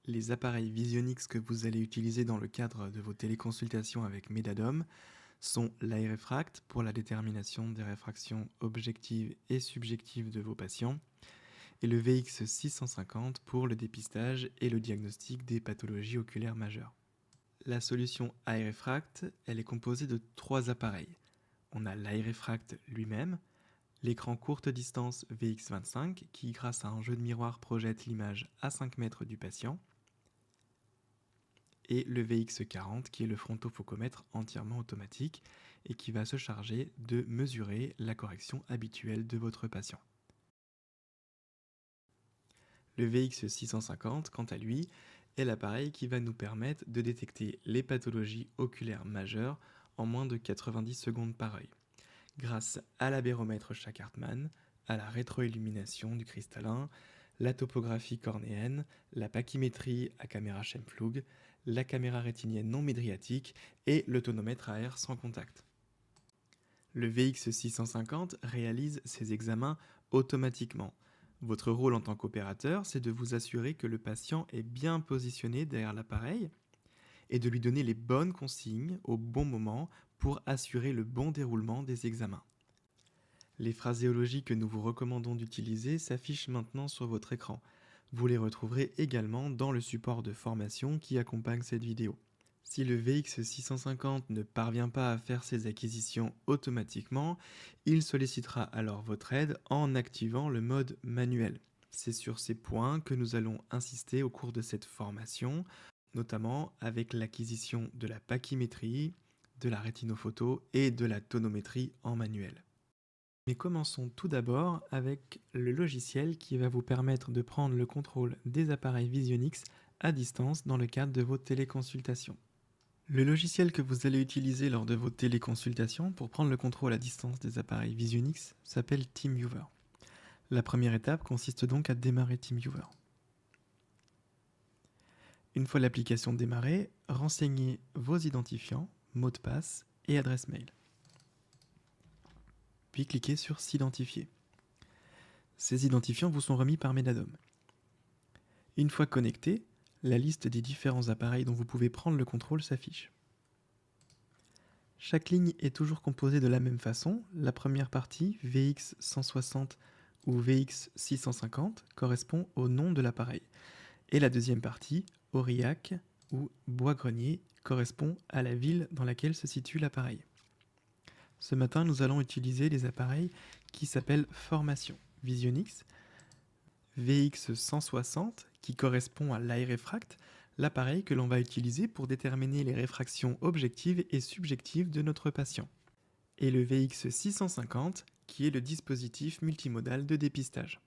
Les appareils Visionix que vous allez utiliser dans le cadre de vos téléconsultations avec Medadom sont l'ARefract pour la détermination des réfractions objectives et subjectives de vos patients et le VX650 pour le dépistage et le diagnostic des pathologies oculaires majeures. La solution ARefract, elle est composée de 3 appareils. On a l'ARefract lui-même, l'écran courte distance VX25 qui, grâce à un jeu de miroir, projette l'image à 5 mètres du patient, et le VX40 qui est le frontofocomètre entièrement automatique et qui va se charger de mesurer la correction habituelle de votre patient. Le VX650, quant à lui, est l'appareil qui va nous permettre de détecter les pathologies oculaires majeures en moins de 90 secondes par œil, grâce à l'abéromètre Schack-Hartmann, à la rétroillumination du cristallin, la topographie cornéenne, la pachymétrie à caméra Scheimpflug, la caméra rétinienne non médriatique et le tonomètre à air sans contact. Le VX650 réalise ces examens automatiquement. Votre rôle en tant qu'opérateur, c'est de vous assurer que le patient est bien positionné derrière l'appareil et de lui donner les bonnes consignes au bon moment pour assurer le bon déroulement des examens. Les phraséologies que nous vous recommandons d'utiliser s'affichent maintenant sur votre écran. Vous les retrouverez également dans le support de formation qui accompagne cette vidéo. Si le VX650 ne parvient pas à faire ses acquisitions automatiquement, il sollicitera alors votre aide en activant le mode manuel. C'est sur ces points que nous allons insister au cours de cette formation, notamment avec l'acquisition de la pachymétrie, de la rétinophoto et de la tonométrie en manuel. Mais commençons tout d'abord avec le logiciel qui va vous permettre de prendre le contrôle des appareils Visionix à distance dans le cadre de vos téléconsultations. Le logiciel que vous allez utiliser lors de vos téléconsultations pour prendre le contrôle à distance des appareils Visionix s'appelle TeamViewer. La première étape consiste donc à démarrer TeamViewer. Une fois l'application démarrée, renseignez vos identifiants, mots de passe et adresse mail. Puis cliquez sur S'identifier. Ces identifiants vous sont remis par Medadom. Une fois connecté, la liste des différents appareils dont vous pouvez prendre le contrôle s'affiche. Chaque ligne est toujours composée de la même façon. La première partie, VX160 ou VX650, correspond au nom de l'appareil. Et la deuxième partie, Aurillac ou Bois-Grenier, correspond à la ville dans laquelle se situe l'appareil. Ce matin, nous allons utiliser les appareils qui s'appellent Formation Visionix, VX160 qui correspond à l'ARefract, l'appareil que l'on va utiliser pour déterminer les réfractions objectives et subjectives de notre patient, et le VX650 qui est le dispositif multimodal de dépistage.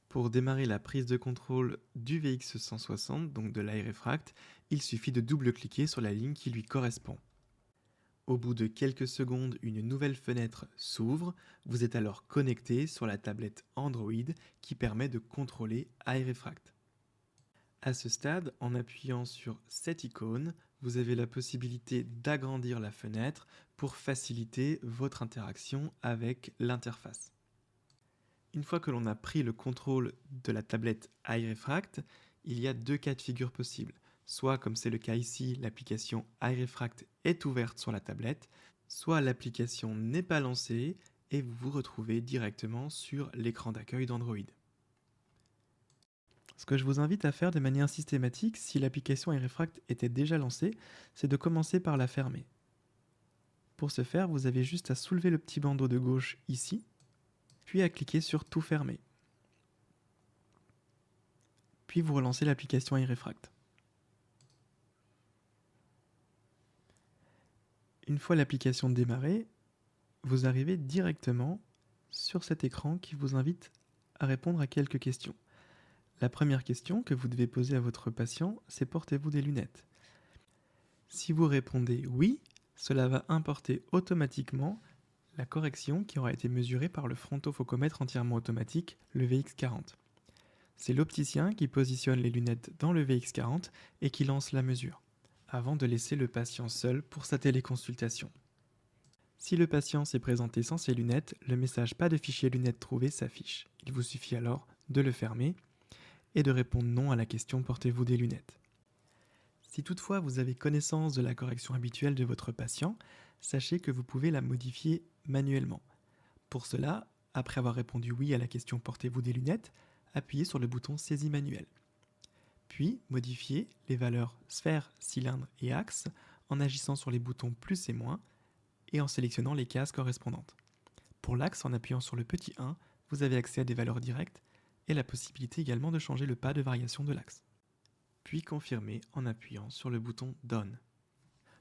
Pour démarrer la prise de contrôle du VX160, donc de l'ARefract, il suffit de double-cliquer sur la ligne qui lui correspond. Au bout de quelques secondes, une nouvelle fenêtre s'ouvre. Vous êtes alors connecté sur la tablette Android qui permet de contrôler ARefract. À ce stade, en appuyant sur cette icône, vous avez la possibilité d'agrandir la fenêtre pour faciliter votre interaction avec l'interface. Une fois que l'on a pris le contrôle de la tablette ARefract, il y a 2 cas de figure possibles. Soit, comme c'est le cas ici, l'application ARefract est ouverte sur la tablette, soit l'application n'est pas lancée et vous vous retrouvez directement sur l'écran d'accueil d'Android. Ce que je vous invite à faire de manière systématique, si l'application ARefract était déjà lancée, c'est de commencer par la fermer. Pour ce faire, vous avez juste à soulever le petit bandeau de gauche ici, puis à cliquer sur Tout fermer. Puis vous relancez l'application ARefract. Une fois l'application démarrée, vous arrivez directement sur cet écran qui vous invite à répondre à quelques questions. La première question que vous devez poser à votre patient, c'est portez-vous des lunettes? Si vous répondez oui, cela va importer automatiquement la correction qui aura été mesurée par le frontofocomètre entièrement automatique, le VX40. C'est l'opticien qui positionne les lunettes dans le VX40 et qui lance la mesure, avant de laisser le patient seul pour sa téléconsultation. Si le patient s'est présenté sans ses lunettes, le message « Pas de fichier lunettes trouvé » s'affiche. Il vous suffit alors de le fermer et de répondre non à la question portez-vous des lunettes. Si toutefois vous avez connaissance de la correction habituelle de votre patient, sachez que vous pouvez la modifier manuellement. Pour cela, après avoir répondu oui à la question portez-vous des lunettes, appuyez sur le bouton saisie manuelle. Puis modifiez les valeurs sphère, cylindre et axe en agissant sur les boutons plus et moins et en sélectionnant les cases correspondantes. Pour l'axe, en appuyant sur le petit 1, vous avez accès à des valeurs directes et la possibilité également de changer le pas de variation de l'axe. Puis confirmez en appuyant sur le bouton Done.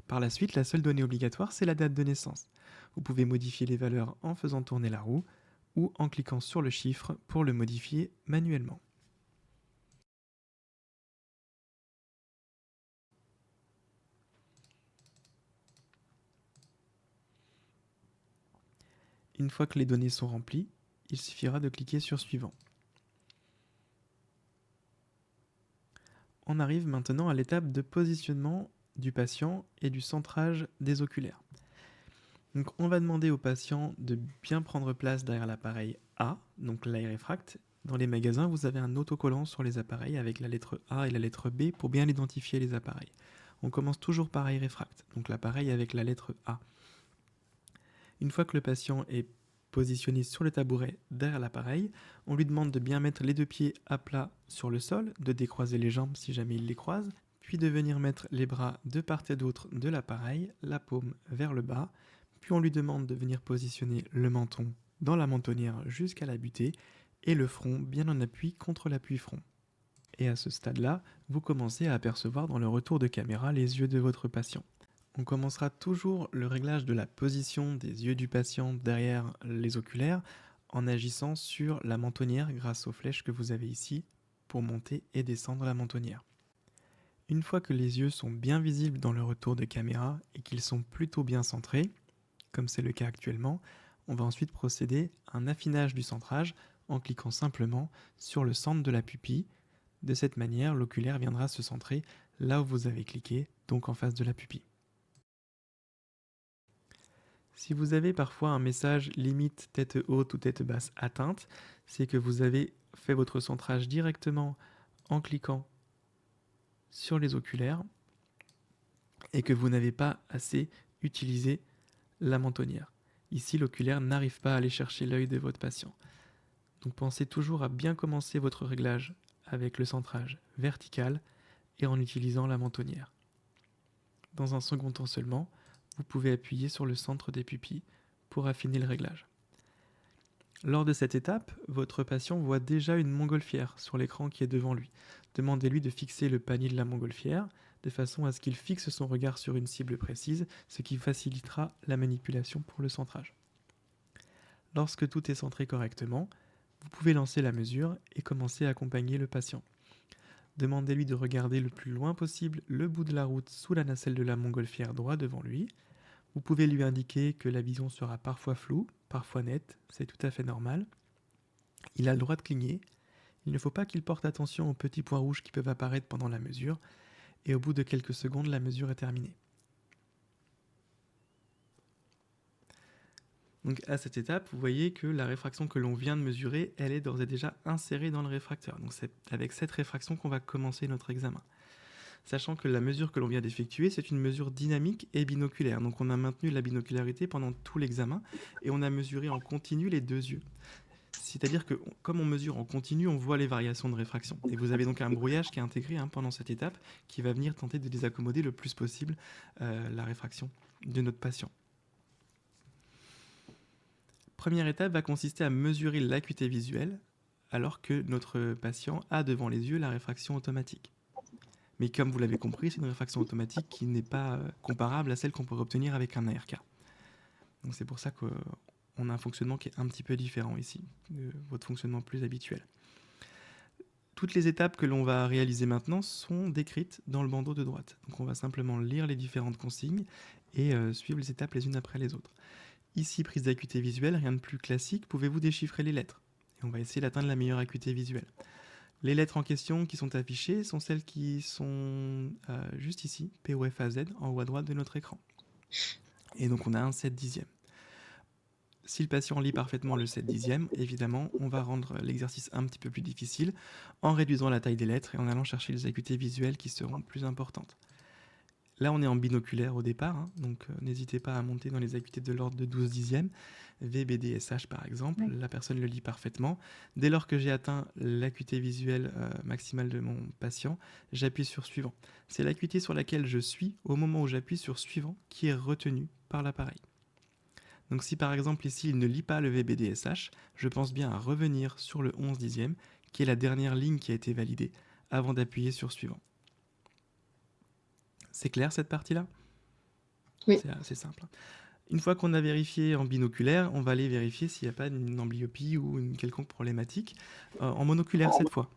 Par la suite, la seule donnée obligatoire, c'est la date de naissance. Vous pouvez modifier les valeurs en faisant tourner la roue ou en cliquant sur le chiffre pour le modifier manuellement. Une fois que les données sont remplies, il suffira de cliquer sur Suivant. On arrive maintenant à l'étape de positionnement du patient et du centrage des oculaires. Donc on va demander au patient de bien prendre place derrière l'appareil A, donc l'œil réfracte. Dans les magasins, vous avez un autocollant sur les appareils avec la lettre A et la lettre B pour bien identifier les appareils. On commence toujours par œil réfracte, donc l'appareil avec la lettre A. Une fois que le patient est positionné sur le tabouret derrière l'appareil, on lui demande de bien mettre les deux pieds à plat sur le sol, de décroiser les jambes si jamais il les croise, puis de venir mettre les bras de part et d'autre de l'appareil, la paume vers le bas, puis on lui demande de venir positionner le menton dans la mentonnière jusqu'à la butée et le front bien en appui contre l'appui-front. Et à ce stade-là, vous commencez à apercevoir dans le retour de caméra les yeux de votre patient. On commencera toujours le réglage de la position des yeux du patient derrière les oculaires en agissant sur la mentonnière grâce aux flèches que vous avez ici pour monter et descendre la mentonnière. Une fois que les yeux sont bien visibles dans le retour de caméra et qu'ils sont plutôt bien centrés, comme c'est le cas actuellement, on va ensuite procéder à un affinage du centrage en cliquant simplement sur le centre de la pupille. De cette manière, l'oculaire viendra se centrer là où vous avez cliqué, donc en face de la pupille. Si vous avez parfois un message limite tête haute ou tête basse atteinte, c'est que vous avez fait votre centrage directement en cliquant sur les oculaires et que vous n'avez pas assez utilisé la mentonnière. Ici, l'oculaire n'arrive pas à aller chercher l'œil de votre patient. Donc pensez toujours à bien commencer votre réglage avec le centrage vertical et en utilisant la mentonnière. Dans un second temps seulement, vous pouvez appuyer sur le centre des pupilles pour affiner le réglage. Lors de cette étape, votre patient voit déjà une montgolfière sur l'écran qui est devant lui. Demandez-lui de fixer le panier de la montgolfière de façon à ce qu'il fixe son regard sur une cible précise, ce qui facilitera la manipulation pour le centrage. Lorsque tout est centré correctement, vous pouvez lancer la mesure et commencer à accompagner le patient. Demandez-lui de regarder le plus loin possible le bout de la route sous la nacelle de la montgolfière droit devant lui. Vous pouvez lui indiquer que la vision sera parfois floue, parfois nette, c'est tout à fait normal. Il a le droit de cligner. Il ne faut pas qu'il porte attention aux petits points rouges qui peuvent apparaître pendant la mesure. Et au bout de quelques secondes, la mesure est terminée. Donc à cette étape, vous voyez que la réfraction que l'on vient de mesurer, elle est d'ores et déjà insérée dans le réfracteur. Donc c'est avec cette réfraction qu'on va commencer notre examen. Sachant que la mesure que l'on vient d'effectuer, c'est une mesure dynamique et binoculaire. Donc on a maintenu la binocularité pendant tout l'examen et on a mesuré en continu les deux yeux. C'est-à-dire que comme on mesure en continu, on voit les variations de réfraction. Et vous avez donc un brouillage qui est intégré pendant cette étape qui va venir tenter de désaccommoder le plus possible la réfraction de notre patient. Première étape va consister à mesurer l'acuité visuelle alors que notre patient a devant les yeux la réfraction automatique. Mais comme vous l'avez compris, c'est une réfraction automatique qui n'est pas comparable à celle qu'on pourrait obtenir avec un ARK. Donc c'est pour ça qu'on a un fonctionnement qui est un petit peu différent ici, de votre fonctionnement plus habituel. Toutes les étapes que l'on va réaliser maintenant sont décrites dans le bandeau de droite. Donc on va simplement lire les différentes consignes et suivre les étapes les unes après les autres. Ici, prise d'acuité visuelle, rien de plus classique, pouvez-vous déchiffrer les lettres? Et on va essayer d'atteindre la meilleure acuité visuelle. Les lettres en question qui sont affichées sont celles qui sont juste ici, P, O, F, A, Z, en haut à droite de notre écran. Et donc on a un 7/10. Si le patient lit parfaitement le 7 dixième, évidemment, on va rendre l'exercice un petit peu plus difficile en réduisant la taille des lettres et en allant chercher les acuités visuelles qui seront plus importantes. Là, on est en binoculaire au départ, hein, donc n'hésitez pas à monter dans les acuités de l'ordre de 12 dixièmes. V, B, D, S, H par exemple, la personne le lit parfaitement. Dès lors que j'ai atteint l'acuité visuelle maximale de mon patient, j'appuie sur suivant. C'est l'acuité sur laquelle je suis au moment où j'appuie sur suivant qui est retenue par l'appareil. Donc si par exemple ici il ne lit pas le VBDSH, je pense bien à revenir sur le 11 dixième, qui est la dernière ligne qui a été validée, avant d'appuyer sur suivant. C'est clair cette partie-là? Oui. C'est assez simple. Une fois qu'on a vérifié en binoculaire, on va aller vérifier s'il n'y a pas une amblyopie ou une quelconque problématique en monoculaire cette fois.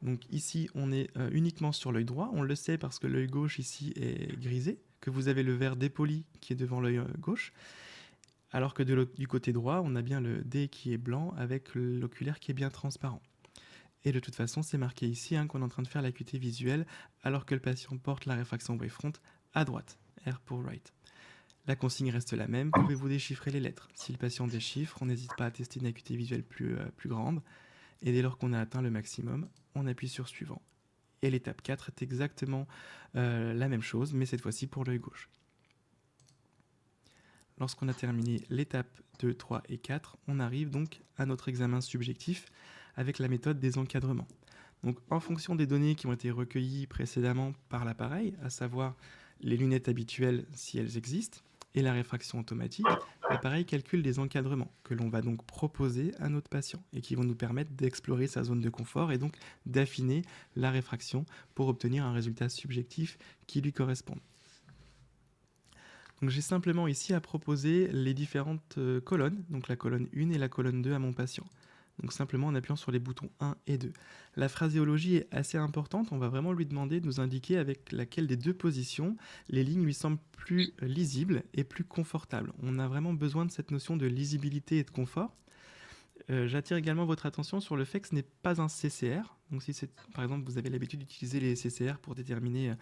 Donc ici, on est uniquement sur l'œil droit. On le sait parce que l'œil gauche ici est grisé, que vous avez le vert dépoli qui est devant l'œil gauche. Alors que du côté droit, on a bien le D qui est blanc avec l'oculaire qui est bien transparent. Et de toute façon, c'est marqué ici qu'on est en train de faire l'acuité visuelle alors que le patient porte la réfraction wavefront à droite, R pour right. La consigne reste la même, pouvez-vous déchiffrer les lettres? Si le patient déchiffre, on n'hésite pas à tester une acuité visuelle plus grande. Et dès lors qu'on a atteint le maximum, on appuie sur suivant. Et l'étape 4 est exactement la même chose, mais cette fois-ci pour l'œil gauche. Lorsqu'on a terminé l'étape 2, 3 et 4, on arrive donc à notre examen subjectif avec la méthode des encadrements. Donc en fonction des données qui ont été recueillies précédemment par l'appareil, à savoir les lunettes habituelles si elles existent, et la réfraction automatique, l'appareil calcule des encadrements que l'on va donc proposer à notre patient et qui vont nous permettre d'explorer sa zone de confort et donc d'affiner la réfraction pour obtenir un résultat subjectif qui lui corresponde. Donc j'ai simplement ici à proposer les différentes colonnes, donc la colonne 1 et la colonne 2 à mon patient. Donc simplement en appuyant sur les boutons 1 et 2. La phraséologie est assez importante, on va vraiment lui demander de nous indiquer avec laquelle des deux positions les lignes lui semblent plus lisibles et plus confortables. On a vraiment besoin de cette notion de lisibilité et de confort. J'attire également votre attention sur le fait que ce n'est pas un CCR. Donc si par exemple vous avez l'habitude d'utiliser les CCR pour déterminer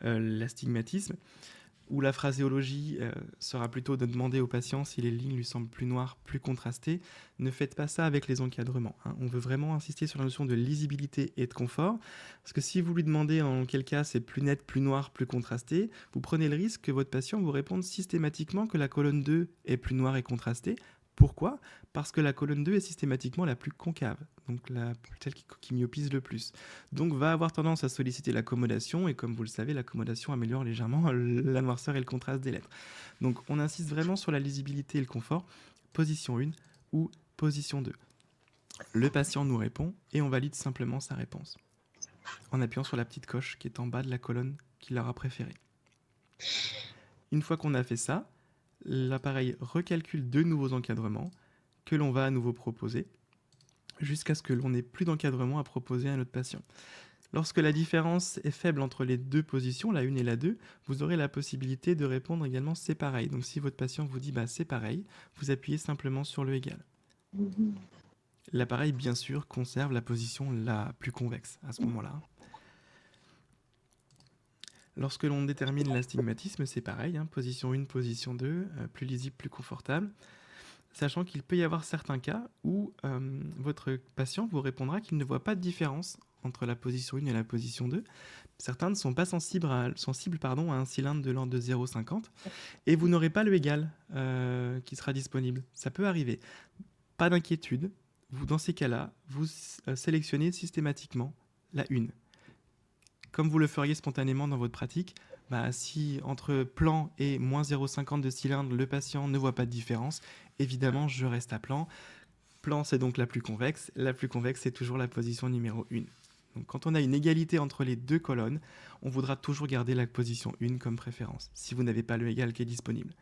l'astigmatisme, où la phraséologie sera plutôt de demander au patient si les lignes lui semblent plus noires, plus contrastées. Ne faites pas ça avec les encadrements. On veut vraiment insister sur la notion de lisibilité et de confort, parce que si vous lui demandez en quel cas c'est plus net, plus noir, plus contrasté, vous prenez le risque que votre patient vous réponde systématiquement que la colonne 2 est plus noire et contrastée. Pourquoi? Parce que la colonne 2 est systématiquement la plus concave, donc celle qui myopise le plus. Donc va avoir tendance à solliciter l'accommodation, et comme vous le savez, l'accommodation améliore légèrement la noirceur et le contraste des lettres. Donc on insiste vraiment sur la lisibilité et le confort, position 1 ou position 2. Le patient nous répond et on valide simplement sa réponse, en appuyant sur la petite coche qui est en bas de la colonne qu'il aura préférée. Une fois qu'on a fait ça, l'appareil recalcule deux nouveaux encadrements que l'on va à nouveau proposer, jusqu'à ce que l'on n'ait plus d'encadrement à proposer à notre patient. Lorsque la différence est faible entre les deux positions, la 1 et la 2, vous aurez la possibilité de répondre également c'est pareil. Donc si votre patient vous dit c'est pareil, vous appuyez simplement sur le égal. L'appareil, bien sûr, conserve la position la plus convexe à ce moment-là. Lorsque l'on détermine l'astigmatisme, c'est pareil, position 1, position 2, plus lisible, plus confortable. Sachant qu'il peut y avoir certains cas où votre patient vous répondra qu'il ne voit pas de différence entre la position 1 et la position 2. Certains ne sont pas sensibles à un cylindre de l'ordre de 0,50 et vous n'aurez pas le égal qui sera disponible. Ça peut arriver. Pas d'inquiétude. Dans ces cas-là, vous sélectionnez systématiquement la 1. Comme vous le feriez spontanément dans votre pratique, si entre plan et moins 0,50 de cylindre, le patient ne voit pas de différence, évidemment, je reste à plan. Plan, c'est donc la plus convexe. La plus convexe, c'est toujours la position numéro 1. Donc, quand on a une égalité entre les deux colonnes, on voudra toujours garder la position 1 comme préférence, si vous n'avez pas le égal qui est disponible.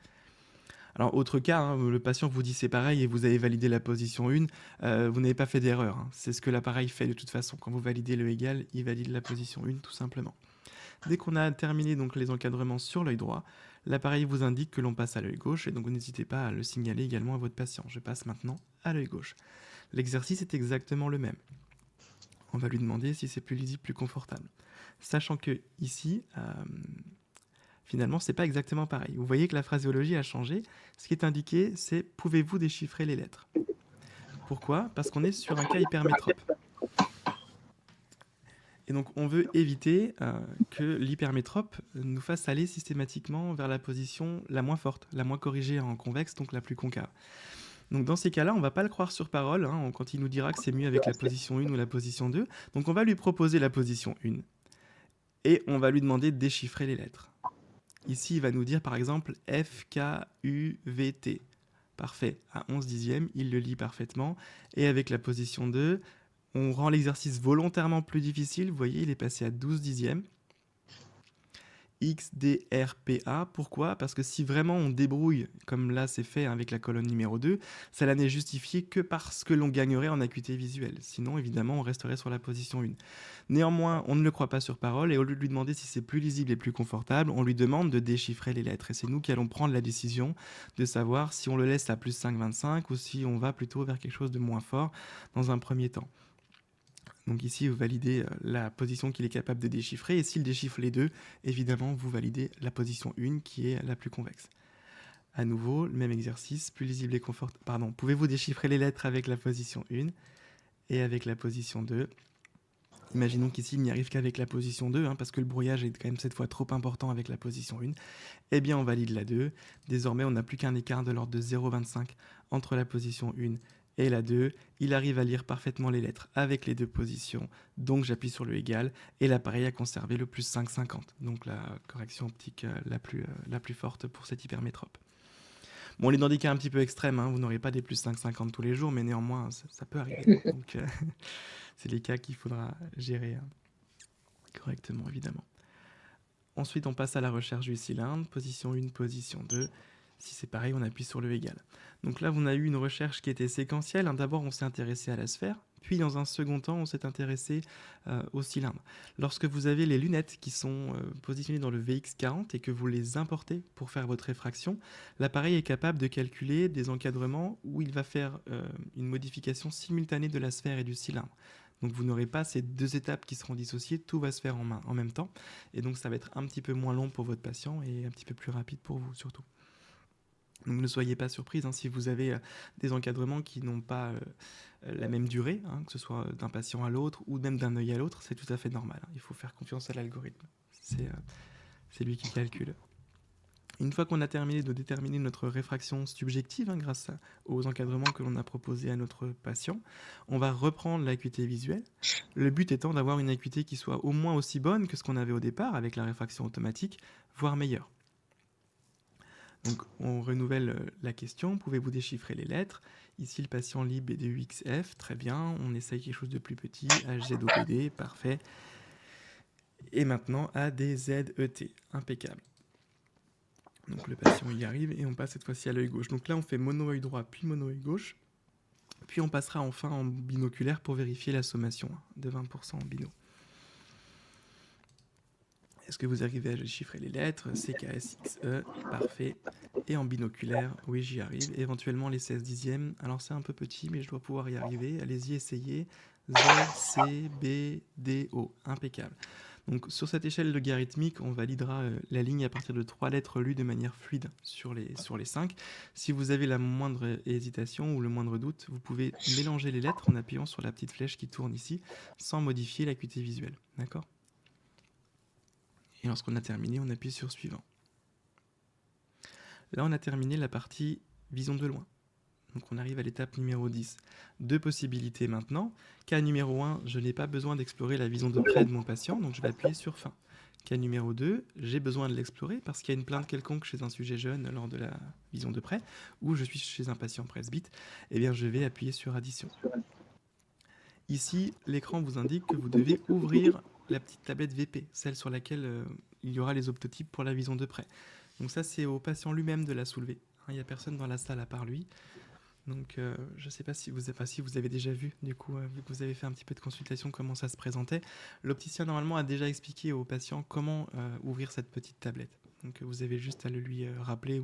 Alors, autre cas, le patient vous dit c'est pareil et vous avez validé la position 1, vous n'avez pas fait d'erreur. C'est ce que l'appareil fait de toute façon. Quand vous validez le égal, il valide la position 1 tout simplement. Dès qu'on a terminé donc les encadrements sur l'œil droit, l'appareil vous indique que l'on passe à l'œil gauche et donc n'hésitez pas à le signaler également à votre patient. Je passe maintenant à l'œil gauche. L'exercice est exactement le même. On va lui demander si c'est plus lisible, plus confortable. Sachant que ici, Finalement, c'est pas exactement pareil. Vous voyez que la phraséologie a changé. Ce qui est indiqué, c'est pouvez-vous déchiffrer les lettres? Pourquoi? Parce qu'on est sur un cas hypermétrope. Et donc, on veut éviter que l'hypermétrope nous fasse aller systématiquement vers la position la moins forte, la moins corrigée en convexe, donc la plus concave. Donc, dans ces cas-là, on ne va pas le croire sur parole quand il nous dira que c'est mieux avec la position 1 ou la position 2. Donc, on va lui proposer la position 1 et on va lui demander de déchiffrer les lettres. Ici, il va nous dire par exemple F, K, U, V, T. Parfait, à 11 dixièmes, il le lit parfaitement. Et avec la position 2, on rend l'exercice volontairement plus difficile. Vous voyez, il est passé à 12 dixièmes. X, D, R, P, A. Pourquoi? Parce que si vraiment on débrouille, comme là c'est fait avec la colonne numéro 2, cela n'est justifié que parce que l'on gagnerait en acuité visuelle. Sinon, évidemment, on resterait sur la position 1. Néanmoins, on ne le croit pas sur parole et au lieu de lui demander si c'est plus lisible et plus confortable, on lui demande de déchiffrer les lettres. Et c'est nous qui allons prendre la décision de savoir si on le laisse à plus 5,25 ou si on va plutôt vers quelque chose de moins fort dans un premier temps. Donc ici, vous validez la position qu'il est capable de déchiffrer, et s'il déchiffre les deux, évidemment, vous validez la position 1 qui est la plus convexe. À nouveau, le même exercice, plus lisible et confortable. Pardon, pouvez-vous déchiffrer les lettres avec la position 1 et avec la position 2? Imaginons qu'ici, il n'y arrive qu'avec la position 2, parce que le brouillage est quand même cette fois trop important avec la position 1. Eh bien, on valide la 2. Désormais, on n'a plus qu'un écart de l'ordre de 0,25 entre la position 1 et la 2, il arrive à lire parfaitement les lettres avec les deux positions, donc j'appuie sur le égal, et l'appareil a conservé le plus 5,50, donc la correction optique la plus forte pour cette hypermétrope. Bon, les handicap un petit peu extrêmes, vous n'aurez pas des plus 5,50 tous les jours, mais néanmoins, ça peut arriver. Donc, c'est les cas qu'il faudra gérer correctement, évidemment. Ensuite, on passe à la recherche du cylindre, position 1, position 2. Si c'est pareil, on appuie sur le égal. Donc là, on a eu une recherche qui était séquentielle. D'abord, on s'est intéressé à la sphère, puis dans un second temps, on s'est intéressé au cylindre. Lorsque vous avez les lunettes qui sont positionnées dans le VX40 et que vous les importez pour faire votre réfraction, l'appareil est capable de calculer des encadrements où il va faire une modification simultanée de la sphère et du cylindre. Donc vous n'aurez pas ces deux étapes qui seront dissociées, tout va se faire en même temps. Et donc ça va être un petit peu moins long pour votre patient et un petit peu plus rapide pour vous surtout. Donc ne soyez pas surprise si vous avez des encadrements qui n'ont pas la même durée, que ce soit d'un patient à l'autre ou même d'un œil à l'autre, c'est tout à fait normal. Il faut faire confiance à l'algorithme. C'est lui qui calcule. Une fois qu'on a terminé de déterminer notre réfraction subjective grâce aux encadrements que l'on a proposés à notre patient, on va reprendre l'acuité visuelle. Le but étant d'avoir une acuité qui soit au moins aussi bonne que ce qu'on avait au départ avec la réfraction automatique, voire meilleure. Donc on renouvelle la question, pouvez-vous déchiffrer les lettres? Ici le patient lit BDUXF, très bien, on essaye quelque chose de plus petit, HZOPD, parfait. Et maintenant ADZET, impeccable. Donc le patient y arrive et on passe cette fois-ci à l'œil gauche. Donc là on fait mono-œil droit puis mono-œil gauche. Puis on passera enfin en binoculaire pour vérifier la sommation de 20% en bino. Est-ce que vous arrivez à déchiffrer les lettres? CKSXE, parfait. Et en binoculaire, oui j'y arrive. Éventuellement les 16 dixièmes. Alors c'est un peu petit mais je dois pouvoir y arriver. Allez-y, essayez. Z, C, B, D, O. Impeccable. Donc sur cette échelle logarithmique, on validera la ligne à partir de 3 lettres lues de manière fluide sur les 5. Si vous avez la moindre hésitation ou le moindre doute, vous pouvez mélanger les lettres en appuyant sur la petite flèche qui tourne ici, sans modifier l'acuité visuelle. D'accord ? Et lorsqu'on a terminé, on appuie sur suivant. Là, on a terminé la partie vision de loin. Donc on arrive à l'étape numéro 10. Deux possibilités maintenant. Cas numéro 1, je n'ai pas besoin d'explorer la vision de près de mon patient, donc je vais appuyer sur fin. Cas numéro 2, j'ai besoin de l'explorer parce qu'il y a une plainte quelconque chez un sujet jeune lors de la vision de près, ou je suis chez un patient presbyte, eh bien je vais appuyer sur addition. Ici, l'écran vous indique que vous devez ouvrir la petite tablette VP, celle sur laquelle il y aura les optotypes pour la vision de près. Donc ça, c'est au patient lui-même de la soulever. Il n'y a personne dans la salle à part lui. Donc je ne sais pas si vous avez déjà vu, du coup, vu que vous avez fait un petit peu de consultation, comment ça se présentait. L'opticien, normalement, a déjà expliqué au patient comment ouvrir cette petite tablette. Donc vous avez juste à le lui rappeler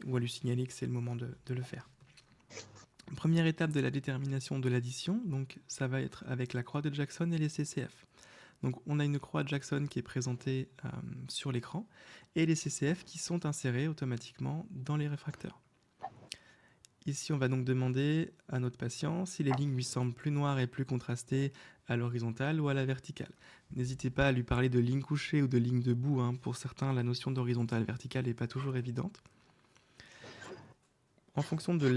ou à lui signaler que c'est le moment de le faire. Première étape de la détermination de l'addition, donc ça va être avec la croix de Jackson et les CCF. Donc on a une croix Jackson qui est présentée sur l'écran et les CCF qui sont insérés automatiquement dans les réfracteurs. Ici, on va donc demander à notre patient si les lignes lui semblent plus noires et plus contrastées à l'horizontale ou à la verticale. N'hésitez pas à lui parler de ligne couchée ou de ligne debout. Pour certains, la notion d'horizontale-verticale n'est pas toujours évidente. En fonction de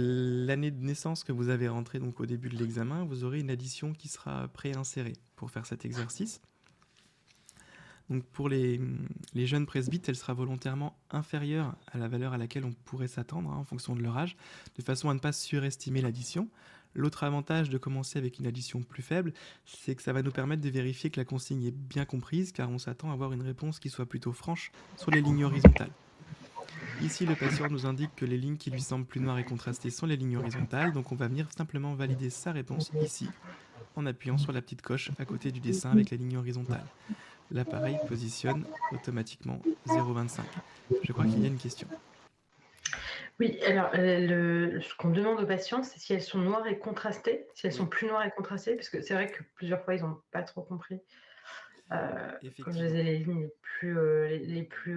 l'année de naissance que vous avez rentrée donc au début de l'examen, vous aurez une addition qui sera pré-insérée pour faire cet exercice. Donc pour les jeunes presbytes, elle sera volontairement inférieure à la valeur à laquelle on pourrait s'attendre en fonction de leur âge, de façon à ne pas surestimer l'addition. L'autre avantage de commencer avec une addition plus faible, c'est que ça va nous permettre de vérifier que la consigne est bien comprise, car on s'attend à avoir une réponse qui soit plutôt franche sur les lignes horizontales. Ici, le patient nous indique que les lignes qui lui semblent plus noires et contrastées sont les lignes horizontales, donc on va venir simplement valider sa réponse ici, en appuyant sur la petite coche à côté du dessin avec la ligne horizontale. L'appareil positionne automatiquement 0,25. Je crois qu'il y a une question. Oui, alors ce qu'on demande aux patients, c'est si elles sont noires et contrastées, si elles sont plus noires et contrastées, parce que c'est vrai que plusieurs fois, ils n'ont pas trop compris. Quand je faisais les lignes les plus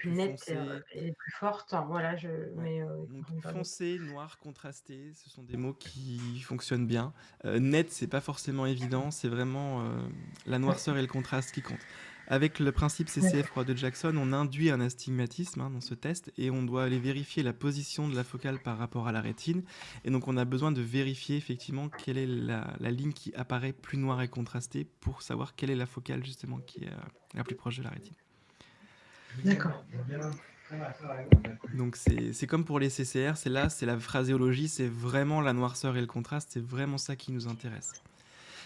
nettes foncées. et les plus fortes, voilà, mais ils Donc comprennent pas beaucoup. foncé, noir, contrasté, ce sont des mots qui fonctionnent bien. Net, c'est pas forcément évident, c'est vraiment la noirceur et le contraste qui comptent. Avec le principe CCF croix de Jackson, on induit un astigmatisme dans ce test et on doit aller vérifier la position de la focale par rapport à la rétine. Et donc on a besoin de vérifier effectivement quelle est la ligne qui apparaît plus noire et contrastée pour savoir quelle est la focale justement qui est la plus proche de la rétine. D'accord. Donc c'est comme pour les CCR, c'est la phraséologie, c'est vraiment la noirceur et le contraste, c'est vraiment ça qui nous intéresse.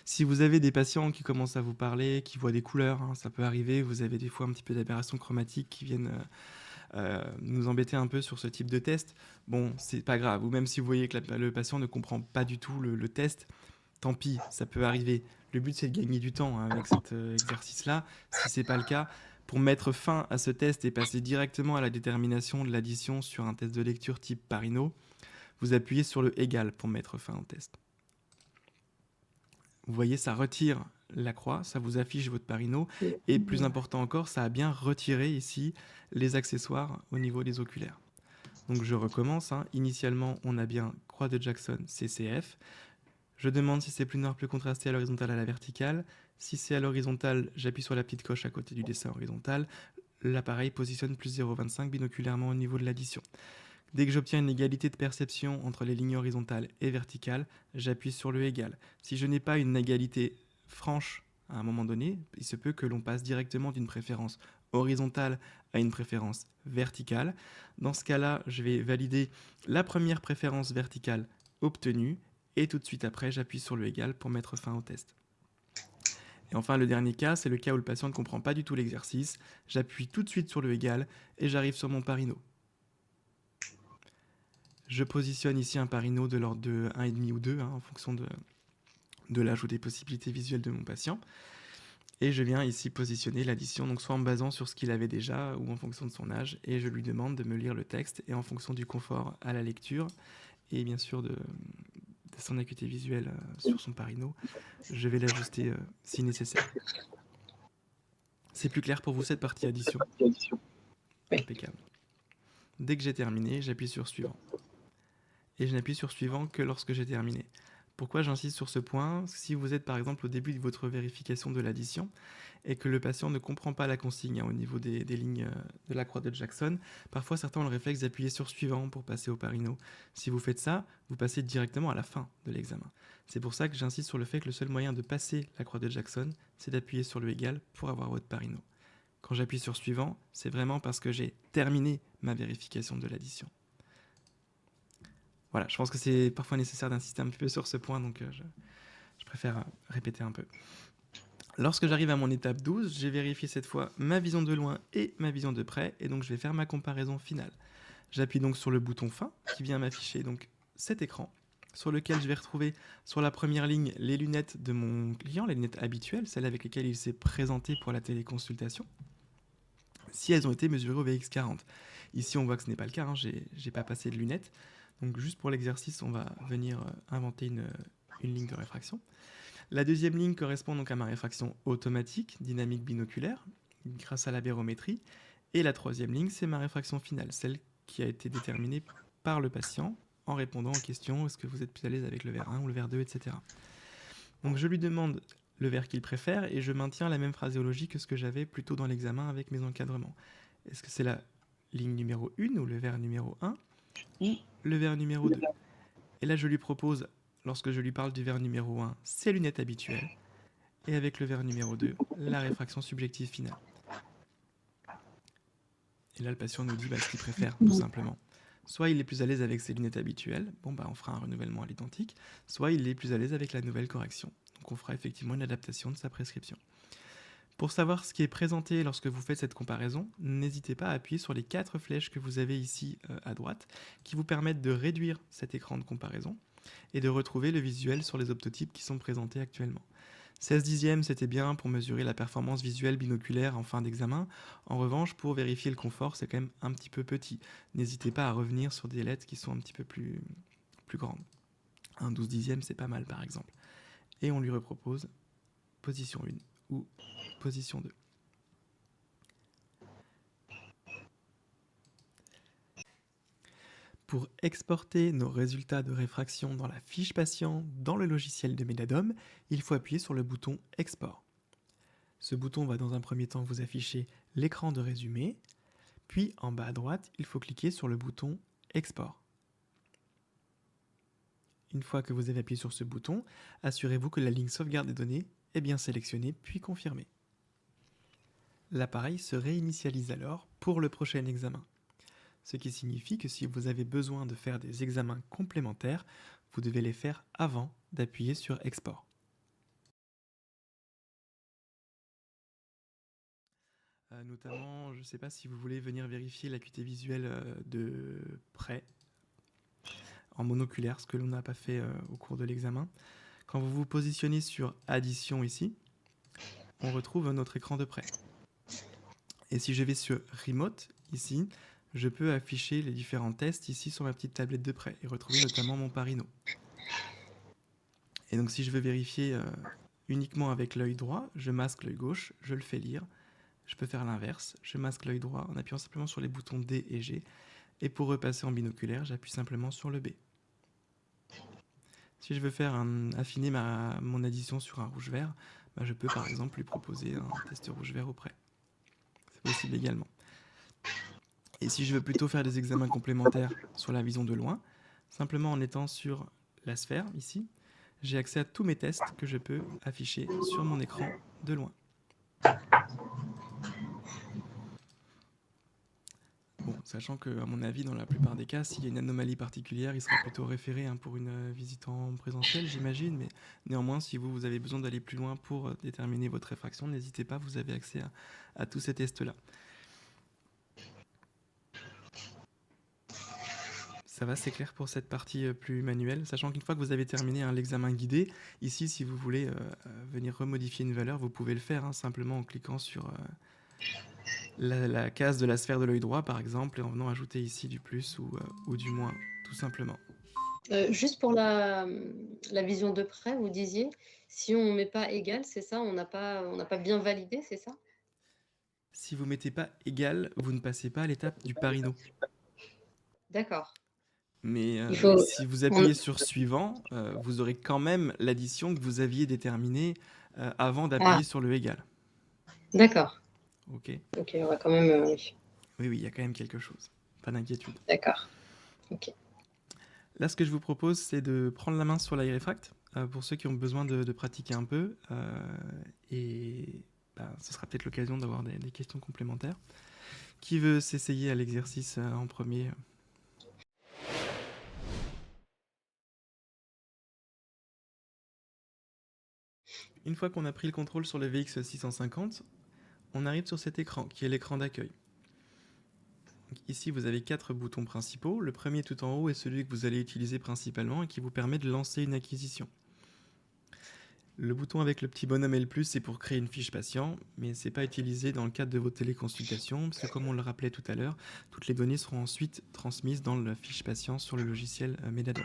Si vous avez des patients qui commencent à vous parler, qui voient des couleurs, ça peut arriver, vous avez des fois un petit peu d'aberrations chromatiques qui viennent nous embêter un peu sur ce type de test, bon, c'est pas grave. Ou même si vous voyez que le patient ne comprend pas du tout le test, tant pis, ça peut arriver. Le but, c'est de gagner du temps avec cet exercice-là. Si c'est pas le cas, pour mettre fin à ce test et passer directement à la détermination de l'addition sur un test de lecture type Pareto, vous appuyez sur le égal pour mettre fin au test. Vous voyez, ça retire la croix, ça vous affiche votre Pareto, et plus important encore, ça a bien retiré ici les accessoires au niveau des oculaires. Donc je recommence. Initialement, on a bien croix de Jackson CCF. Je demande si c'est plus noir, plus contrasté à l'horizontale, à la verticale. Si c'est à l'horizontale, j'appuie sur la petite coche à côté du dessin horizontal. L'appareil positionne plus 0,25 binoculairement au niveau de l'addition. Dès que j'obtiens une égalité de perception entre les lignes horizontales et verticales, j'appuie sur le égal. Si je n'ai pas une égalité franche à un moment donné, il se peut que l'on passe directement d'une préférence horizontale à une préférence verticale. Dans ce cas-là, je vais valider la première préférence verticale obtenue et tout de suite après, j'appuie sur le égal pour mettre fin au test. Et enfin, le dernier cas, c'est le cas où le patient ne comprend pas du tout l'exercice. J'appuie tout de suite sur le égal et j'arrive sur mon Pareto. Je positionne ici un Pareto de l'ordre de 1,5 ou 2, en fonction de l'âge ou des possibilités visuelles de mon patient. Et je viens ici positionner l'addition, donc soit en me basant sur ce qu'il avait déjà ou en fonction de son âge, et je lui demande de me lire le texte, et en fonction du confort à la lecture, et bien sûr de son acuité visuelle sur son Pareto, je vais l'ajuster si nécessaire. C'est plus clair pour vous cette partie addition? Impeccable. Dès que j'ai terminé, j'appuie sur suivant. Et je n'appuie sur suivant que lorsque j'ai terminé. Pourquoi j'insiste sur ce point? Si vous êtes par exemple au début de votre vérification de l'addition et que le patient ne comprend pas la consigne au niveau des lignes de la croix de Jackson, parfois certains ont le réflexe d'appuyer sur suivant pour passer au Pareto. Si vous faites ça, vous passez directement à la fin de l'examen. C'est pour ça que j'insiste sur le fait que le seul moyen de passer la croix de Jackson, c'est d'appuyer sur le égal pour avoir votre Pareto. Quand j'appuie sur suivant, c'est vraiment parce que j'ai terminé ma vérification de l'addition. Voilà, je pense que c'est parfois nécessaire d'insister un petit peu sur ce point, donc je préfère répéter un peu. Lorsque j'arrive à mon étape 12, j'ai vérifié cette fois ma vision de loin et ma vision de près, et donc je vais faire ma comparaison finale. J'appuie donc sur le bouton fin, qui vient m'afficher donc cet écran, sur lequel je vais retrouver sur la première ligne les lunettes de mon client, les lunettes habituelles, celles avec lesquelles il s'est présenté pour la téléconsultation, si elles ont été mesurées au VX40. Ici, on voit que ce n'est pas le cas, j'ai pas passé de lunettes. Donc juste pour l'exercice, on va venir inventer une ligne de réfraction. La deuxième ligne correspond donc à ma réfraction automatique, dynamique binoculaire, grâce à la barométrie. Et la troisième ligne, c'est ma réfraction finale, celle qui a été déterminée par le patient en répondant aux questions, est-ce que vous êtes plus à l'aise avec le verre 1 ou le verre 2, etc. Donc je lui demande le verre qu'il préfère et je maintiens la même phraséologie que ce que j'avais plus tôt dans l'examen avec mes encadrements. Est-ce que c'est la ligne numéro 1 ou le verre numéro 1 ou le verre numéro 2 ? Et là je lui propose, lorsque je lui parle du verre numéro 1, ses lunettes habituelles, et avec le verre numéro 2, la réfraction subjective finale. Et là le patient nous dit ce qu'il préfère tout simplement. Soit il est plus à l'aise avec ses lunettes habituelles, on fera un renouvellement à l'identique, soit il est plus à l'aise avec la nouvelle correction. Donc on fera effectivement une adaptation de sa prescription. Pour savoir ce qui est présenté lorsque vous faites cette comparaison, n'hésitez pas à appuyer sur les 4 flèches que vous avez ici à droite, qui vous permettent de réduire cet écran de comparaison et de retrouver le visuel sur les optotypes qui sont présentés actuellement. 16 dixièmes, c'était bien pour mesurer la performance visuelle binoculaire en fin d'examen. En revanche, pour vérifier le confort, c'est quand même un petit peu petit. N'hésitez pas à revenir sur des lettres qui sont un petit peu plus grandes. Un 12 dixième, c'est pas mal par exemple. Et on lui repropose position 1 ou position 2. Pour exporter nos résultats de réfraction dans la fiche patient dans le logiciel de Medadom, il faut appuyer sur le bouton Export. Ce bouton va dans un premier temps vous afficher l'écran de résumé, puis en bas à droite, il faut cliquer sur le bouton Export. Une fois que vous avez appuyé sur ce bouton, assurez-vous que la ligne sauvegarde des données est bien sélectionnée puis confirmée. L'appareil se réinitialise alors pour le prochain examen. Ce qui signifie que si vous avez besoin de faire des examens complémentaires, vous devez les faire avant d'appuyer sur Export. Notamment, je ne sais pas si vous voulez venir vérifier l'acuité visuelle de près, en monoculaire, ce que l'on n'a pas fait au cours de l'examen. Quand vous vous positionnez sur Addition ici, on retrouve notre écran de près. Et si je vais sur Remote ici, je peux afficher les différents tests ici sur ma petite tablette de près et retrouver notamment mon Parino. Et donc si je veux vérifier uniquement avec l'œil droit, je masque l'œil gauche, je le fais lire. Je peux faire l'inverse, je masque l'œil droit en appuyant simplement sur les boutons D et G. Et pour repasser en binoculaire, j'appuie simplement sur le B. Si je veux faire affiner mon addition sur un rouge-vert, je peux par exemple lui proposer un test rouge-vert auprès. C'est possible également. Et si je veux plutôt faire des examens complémentaires sur la vision de loin, simplement en étant sur la sphère, ici, j'ai accès à tous mes tests que je peux afficher sur mon écran de loin. Bon, sachant que, à mon avis, dans la plupart des cas, s'il y a une anomalie particulière, il sera plutôt référé pour une visite en présentiel, j'imagine. Mais néanmoins, si vous avez besoin d'aller plus loin pour déterminer votre réfraction, n'hésitez pas, vous avez accès à tous ces tests-là. Ça va, c'est clair pour cette partie plus manuelle, sachant qu'une fois que vous avez terminé l'examen guidé, ici, si vous voulez venir remodifier une valeur, vous pouvez le faire simplement en cliquant sur la case de la sphère de l'œil droit, par exemple, et en venant ajouter ici du plus ou du moins, tout simplement. Juste pour la vision de près, vous disiez, si on ne met pas égal, c'est ça, on n'a pas bien validé, c'est ça? Si vous ne mettez pas égal, vous ne passez pas à l'étape du Parino. D'accord. Mais si vous appuyez sur suivant, vous aurez quand même l'addition que vous aviez déterminée avant d'appuyer sur le égal. D'accord. Ok. Ok, on va quand même... Oui, il y a quand même quelque chose. Pas d'inquiétude. D'accord. Ok. Là, ce que je vous propose, c'est de prendre la main sur l'œil réfract pour ceux qui ont besoin de pratiquer un peu. Et ce sera peut-être l'occasion d'avoir des questions complémentaires. Qui veut s'essayer à l'exercice en premier ? Une fois qu'on a pris le contrôle sur le VX650, on arrive sur cet écran qui est l'écran d'accueil. Ici, vous avez 4 boutons principaux. Le premier tout en haut est celui que vous allez utiliser principalement et qui vous permet de lancer une acquisition. Le bouton avec le petit bonhomme L+, c'est pour créer une fiche patient, mais ce n'est pas utilisé dans le cadre de vos téléconsultations, parce que comme on le rappelait tout à l'heure, toutes les données seront ensuite transmises dans la fiche patient sur le logiciel Medadom.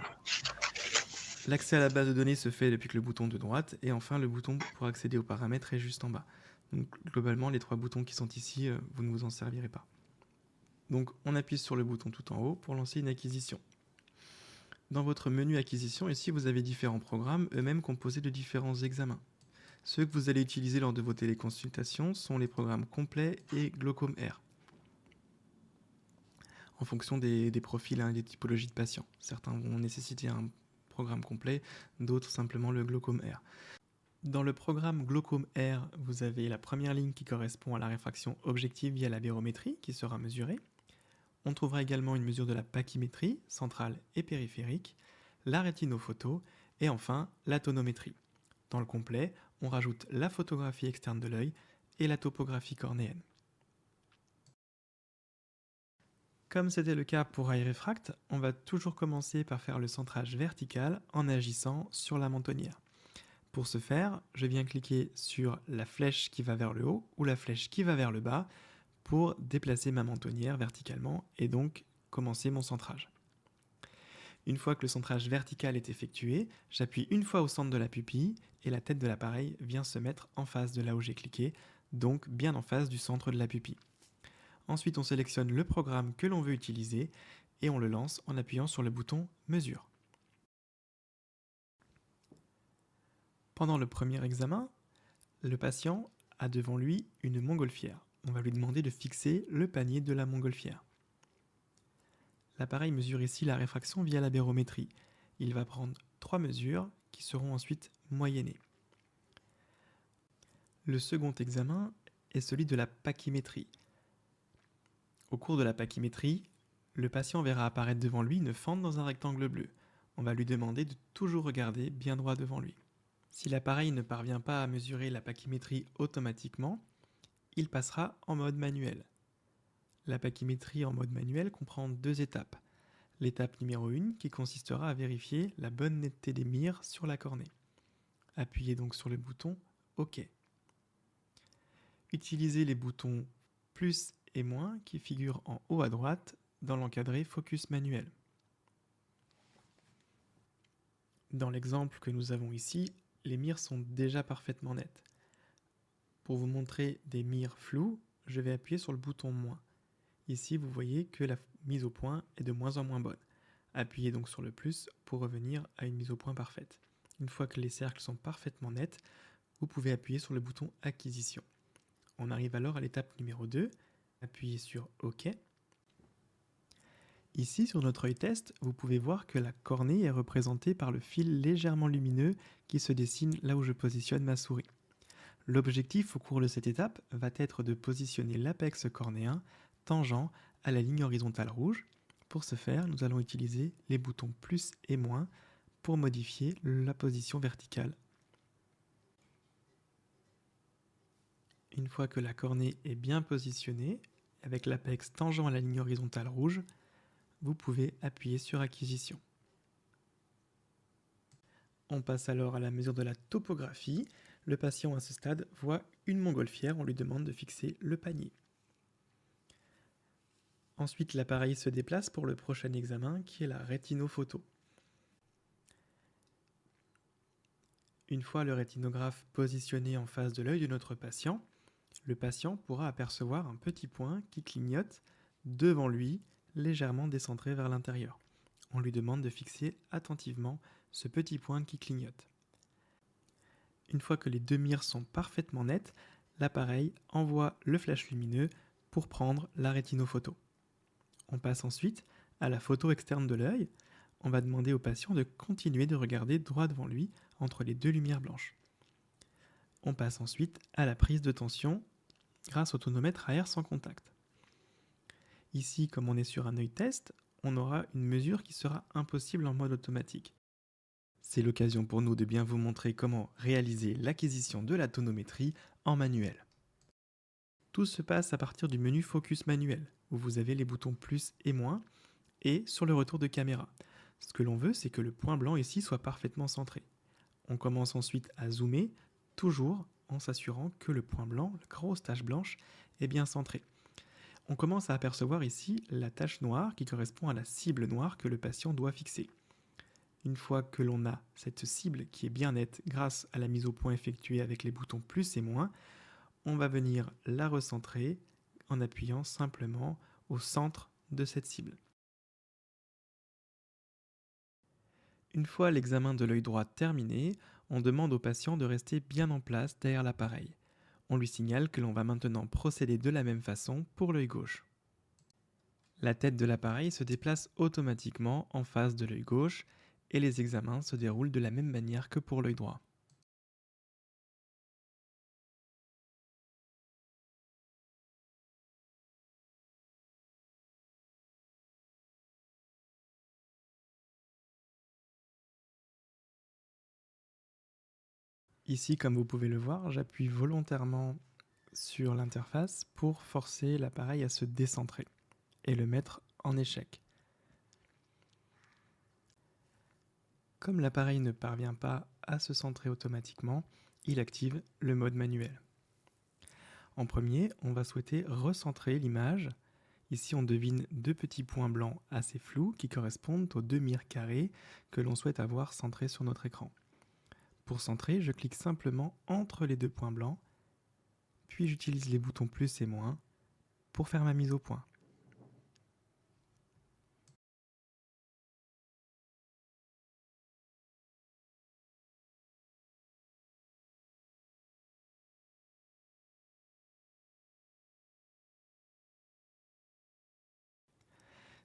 L'accès à la base de données se fait depuis que le bouton de droite, et enfin le bouton pour accéder aux paramètres est juste en bas. Donc globalement, les 3 boutons qui sont ici, vous ne vous en servirez pas. Donc on appuie sur le bouton tout en haut pour lancer une acquisition. Dans votre menu acquisition, ici vous avez différents programmes, eux-mêmes composés de différents examens. Ceux que vous allez utiliser lors de vos téléconsultations sont les programmes complets et Glaucome R, en fonction des profils et des typologies de patients. Certains vont nécessiter un programme complet, d'autres simplement le Glaucome R. Dans le programme Glaucome R, vous avez la première ligne qui correspond à la réfraction objective via la barométrie qui sera mesurée. On trouvera également une mesure de la pachymétrie, centrale et périphérique, la rétinophoto et enfin la tonométrie. Dans le complet, on rajoute la photographie externe de l'œil et la topographie cornéenne. Comme c'était le cas pour iRefract, on va toujours commencer par faire le centrage vertical en agissant sur la mentonnière. Pour ce faire, je viens cliquer sur la flèche qui va vers le haut ou la flèche qui va vers le bas pour déplacer ma mentonnière verticalement et donc commencer mon centrage. Une fois que le centrage vertical est effectué, j'appuie une fois au centre de la pupille et la tête de l'appareil vient se mettre en face de là où j'ai cliqué, donc bien en face du centre de la pupille. Ensuite, on sélectionne le programme que l'on veut utiliser et on le lance en appuyant sur le bouton Mesure. Pendant le premier examen, le patient a devant lui une montgolfière. On va lui demander de fixer le panier de la montgolfière. L'appareil mesure ici la réfraction via la barométrie. Il va prendre 3 mesures qui seront ensuite moyennées. Le second examen est celui de la pachymétrie. Au cours de la pachymétrie, le patient verra apparaître devant lui une fente dans un rectangle bleu. On va lui demander de toujours regarder bien droit devant lui. Si l'appareil ne parvient pas à mesurer la pachymétrie automatiquement, il passera en mode manuel. La pachymétrie en mode manuel comprend 2 étapes. L'étape numéro 1 qui consistera à vérifier la bonne netteté des mires sur la cornée. Appuyez donc sur le bouton OK. Utilisez les boutons plus et moins qui figurent en haut à droite dans l'encadré Focus manuel. Dans l'exemple que nous avons ici, les mires sont déjà parfaitement nettes. Pour vous montrer des mires floues, je vais appuyer sur le bouton moins. Ici, vous voyez que la mise au point est de moins en moins bonne. Appuyez donc sur le plus pour revenir à une mise au point parfaite. Une fois que les cercles sont parfaitement nets, vous pouvez appuyer sur le bouton Acquisition. On arrive alors à l'étape numéro 2. Appuyez sur OK. Ici, sur notre œil test, vous pouvez voir que la cornée est représentée par le fil légèrement lumineux qui se dessine là où je positionne ma souris. L'objectif au cours de cette étape va être de positionner l'apex cornéen tangent à la ligne horizontale rouge. Pour ce faire, nous allons utiliser les boutons plus et moins pour modifier la position verticale. Une fois que la cornée est bien positionnée, avec l'apex tangent à la ligne horizontale rouge, vous pouvez appuyer sur Acquisition. On passe alors à la mesure de la topographie. Le patient à ce stade voit une montgolfière, on lui demande de fixer le panier. Ensuite, l'appareil se déplace pour le prochain examen qui est la rétinophoto. Une fois le rétinographe positionné en face de l'œil de notre patient, le patient pourra apercevoir un petit point qui clignote devant lui, légèrement décentré vers l'intérieur. On lui demande de fixer attentivement ce petit point qui clignote. Une fois que les 2 mires sont parfaitement nettes, l'appareil envoie le flash lumineux pour prendre la rétinophoto. On passe ensuite à la photo externe de l'œil. On va demander au patient de continuer de regarder droit devant lui entre les 2 lumières blanches. On passe ensuite à la prise de tension grâce au tonomètre à air sans contact. Ici, comme on est sur un œil test, on aura une mesure qui sera impossible en mode automatique. C'est l'occasion pour nous de bien vous montrer comment réaliser l'acquisition de la tonométrie en manuel. Tout se passe à partir du menu Focus manuel, où vous avez les boutons plus et moins, et sur le retour de caméra. Ce que l'on veut, c'est que le point blanc ici soit parfaitement centré. On commence ensuite à zoomer, toujours en s'assurant que le point blanc, la grosse tache blanche, est bien centré. On commence à apercevoir ici la tache noire qui correspond à la cible noire que le patient doit fixer. Une fois que l'on a cette cible qui est bien nette grâce à la mise au point effectuée avec les boutons plus et moins, on va venir la recentrer en appuyant simplement au centre de cette cible. Une fois l'examen de l'œil droit terminé, on demande au patient de rester bien en place derrière l'appareil. On lui signale que l'on va maintenant procéder de la même façon pour l'œil gauche. La tête de l'appareil se déplace automatiquement en face de l'œil gauche et les examens se déroulent de la même manière que pour l'œil droit. Ici, comme vous pouvez le voir, j'appuie volontairement sur l'interface pour forcer l'appareil à se décentrer et le mettre en échec. Comme l'appareil ne parvient pas à se centrer automatiquement, il active le mode manuel. En premier, on va souhaiter recentrer l'image. Ici, on devine deux petits points blancs assez flous qui correspondent aux deux mires carrées que l'on souhaite avoir centrés sur notre écran. Pour centrer, je clique simplement entre les deux points blancs, puis j'utilise les boutons plus et moins pour faire ma mise au point.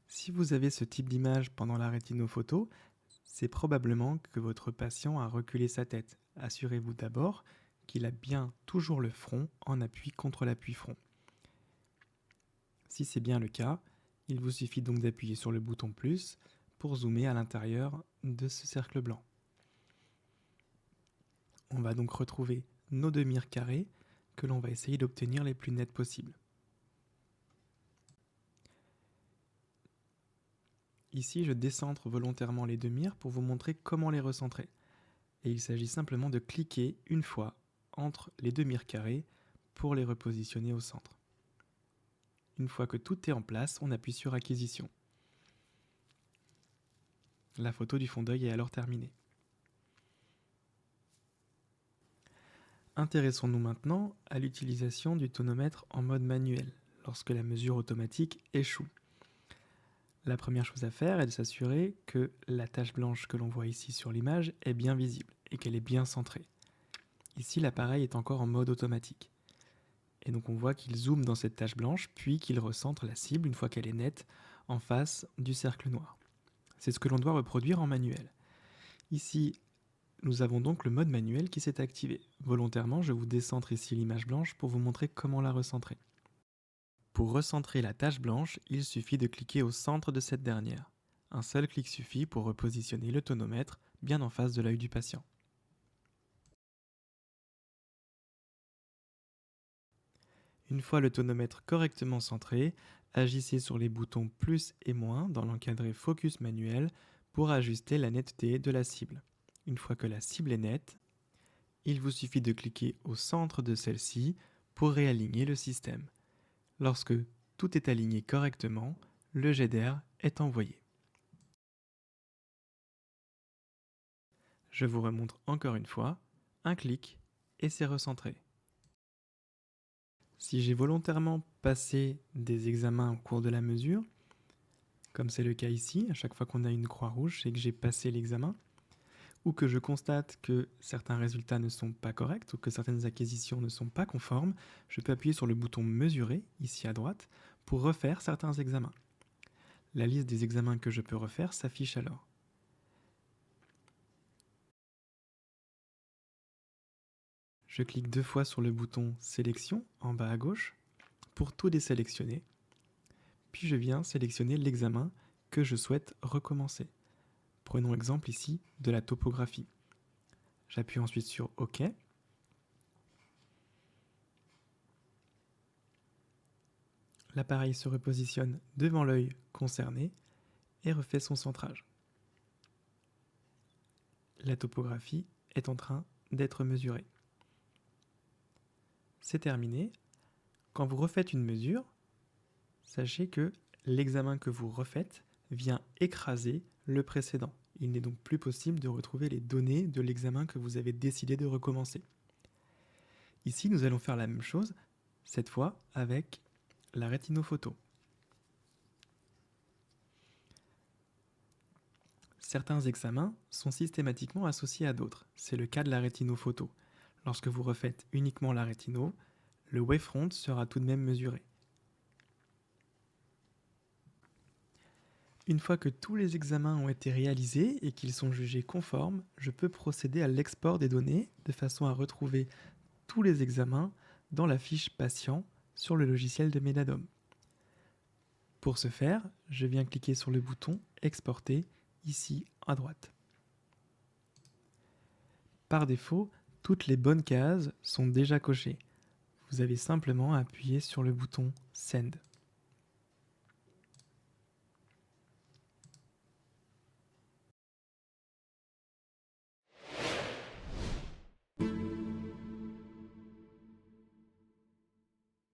Si vous avez ce type d'image pendant la rétinophoto, c'est probablement que votre patient a reculé sa tête. Assurez-vous d'abord qu'il a bien toujours le front en appui contre l'appui-front. Si c'est bien le cas, il vous suffit donc d'appuyer sur le bouton plus pour zoomer à l'intérieur de ce cercle blanc. On va donc retrouver nos deux mires carrées que l'on va essayer d'obtenir les plus nettes possibles. Ici, je décentre volontairement les deux mires pour vous montrer comment les recentrer. Et il s'agit simplement de cliquer une fois entre les deux mires carrées pour les repositionner au centre. Une fois que tout est en place, on appuie sur Acquisition. La photo du fond d'œil est alors terminée. Intéressons-nous maintenant à l'utilisation du tonomètre en mode manuel, lorsque la mesure automatique échoue. La première chose à faire est de s'assurer que la tache blanche que l'on voit ici sur l'image est bien visible et qu'elle est bien centrée. Ici, l'appareil est encore en mode automatique. Et donc on voit qu'il zoome dans cette tache blanche, puis qu'il recentre la cible une fois qu'elle est nette en face du cercle noir. C'est ce que l'on doit reproduire en manuel. Ici, nous avons donc le mode manuel qui s'est activé. Volontairement, je vous décentre ici l'image blanche pour vous montrer comment la recentrer. Pour recentrer la tache blanche, il suffit de cliquer au centre de cette dernière. Un seul clic suffit pour repositionner le tonomètre bien en face de l'œil du patient. Une fois le tonomètre correctement centré, agissez sur les boutons plus et moins dans l'encadré Focus manuel pour ajuster la netteté de la cible. Une fois que la cible est nette, il vous suffit de cliquer au centre de celle-ci pour réaligner le système. Lorsque tout est aligné correctement, le jet d'air est envoyé. Je vous remontre encore une fois, un clic et c'est recentré. Si j'ai volontairement passé des examens au cours de la mesure, comme c'est le cas ici, à chaque fois qu'on a une croix rouge, c'est que j'ai passé l'examen, ou que je constate que certains résultats ne sont pas corrects ou que certaines acquisitions ne sont pas conformes, je peux appuyer sur le bouton Mesurer, ici à droite, pour refaire certains examens. La liste des examens que je peux refaire s'affiche alors. Je clique deux fois sur le bouton Sélection en bas à gauche pour tout désélectionner, puis je viens sélectionner l'examen que je souhaite recommencer. Prenons exemple ici de la topographie. J'appuie ensuite sur OK. L'appareil se repositionne devant l'œil concerné et refait son centrage. La topographie est en train d'être mesurée. C'est terminé. Quand vous refaites une mesure, sachez que l'examen que vous refaites vient écraser le précédent. Il n'est donc plus possible de retrouver les données de l'examen que vous avez décidé de recommencer. Ici, nous allons faire la même chose, cette fois avec la rétinophoto. Certains examens sont systématiquement associés à d'autres. C'est le cas de la rétinophoto. Lorsque vous refaites uniquement la rétino, le wavefront sera tout de même mesuré. Une fois que tous les examens ont été réalisés et qu'ils sont jugés conformes, je peux procéder à l'export des données de façon à retrouver tous les examens dans la fiche patient sur le logiciel de Medadom. Pour ce faire, je viens cliquer sur le bouton Exporter ici à droite. Par défaut, toutes les bonnes cases sont déjà cochées. Vous avez simplement à appuyer sur le bouton Send.